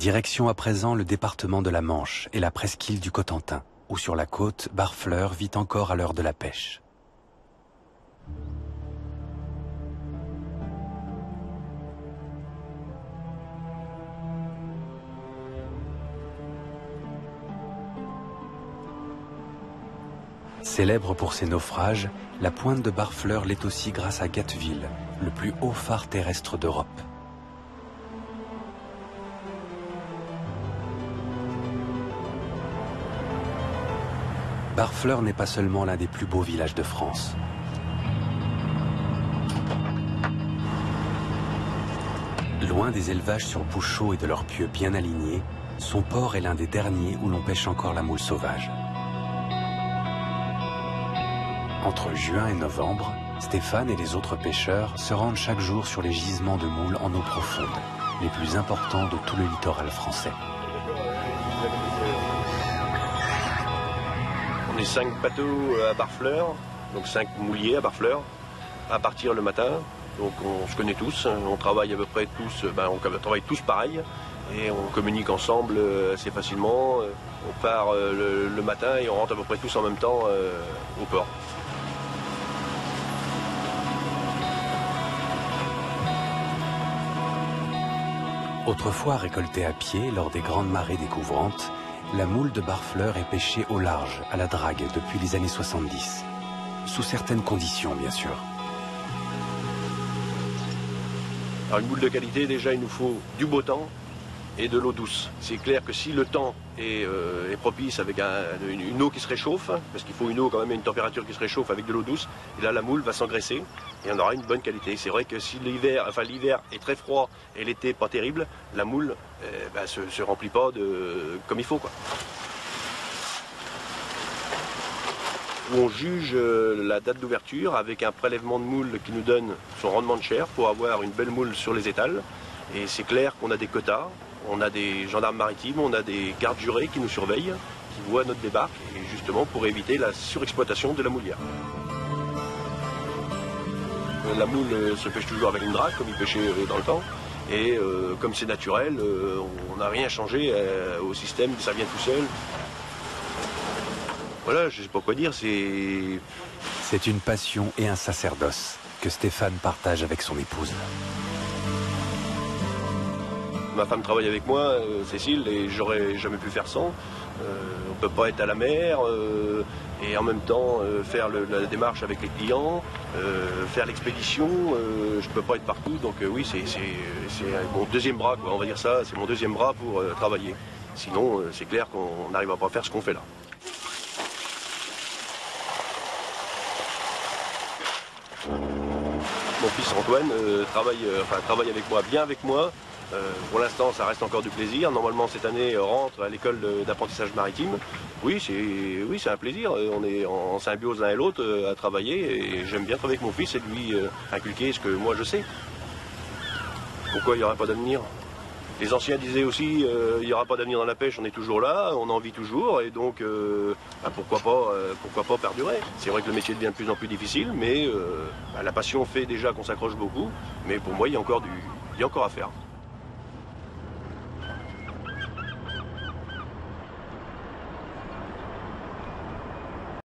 Direction à présent le département de la Manche et la presqu'île du Cotentin, où sur la côte, Barfleur vit encore à l'heure de la pêche. Célèbre pour ses naufrages, la pointe de Barfleur l'est aussi grâce à Gatteville, le plus haut phare terrestre d'Europe. Barfleur n'est pas seulement l'un des plus beaux villages de France. Loin des élevages sur bouchots et de leurs pieux bien alignés, son port est l'un des derniers où l'on pêche encore la moule sauvage. Entre juin et novembre, Stéphane et les autres pêcheurs se rendent chaque jour sur les gisements de moules en eau profonde, les plus importants de tout le littoral français. On est 5 bateaux à Barfleur, donc 5 mouliers à Barfleur, à partir le matin. Donc on se connaît tous, on travaille à peu près tous, on travaille tous pareil et on communique ensemble assez facilement. On part le matin et on rentre à peu près tous en même temps au port. Autrefois récoltée à pied lors des grandes marées découvrantes, la moule de Barfleur est pêchée au large, à la drague, depuis les années 70. Sous certaines conditions, bien sûr. Alors une moule de qualité, déjà, il nous faut du beau temps et de l'eau douce. C'est clair que si le temps est propice avec une eau qui se réchauffe, parce qu'il faut une eau quand même à une température qui se réchauffe avec de l'eau douce, et là la moule va s'engraisser et on aura une bonne qualité. C'est vrai que si l'hiver est très froid et l'été pas terrible, la moule se remplit pas comme il faut, quoi. Où on juge la date d'ouverture avec un prélèvement de moule qui nous donne son rendement de chair pour avoir une belle moule sur les étals. Et c'est clair qu'on a des quotas, on a des gendarmes maritimes, on a des gardes jurés qui nous surveillent, qui voient notre débarque, et justement pour éviter la surexploitation de la moulière. La moule se pêche toujours avec une drague, comme il pêchait dans le temps. Et comme c'est naturel, on n'a rien changé au système, ça vient tout seul. Voilà, je ne sais pas quoi dire, C'est une passion et un sacerdoce que Stéphane partage avec son épouse. Ma femme travaille avec moi, Cécile, et j'aurais jamais pu faire sans. On ne peut pas être à la mer et en même temps faire la démarche avec les clients, faire l'expédition. Je ne peux pas être partout, donc oui, c'est mon deuxième bras, quoi, on va dire ça, c'est mon deuxième bras pour travailler. Sinon, c'est clair qu'on n'arrivera pas à faire ce qu'on fait là. Mon fils Antoine travaille avec moi, bien avec moi. Pour l'instant, ça reste encore du plaisir. Normalement, cette année, rentre à l'école d'apprentissage maritime. Oui, c'est un plaisir. On est en symbiose l'un et l'autre à travailler. Et j'aime bien travailler avec mon fils et lui inculquer ce que moi je sais. Pourquoi il n'y aura pas d'avenir? Les anciens disaient aussi il n'y aura pas d'avenir dans la pêche, on est toujours là, on en vit toujours. Et donc, pourquoi pas perdurer? C'est vrai que le métier devient de plus en plus difficile, mais la passion fait déjà qu'on s'accroche beaucoup. Mais pour moi, il y a encore à faire.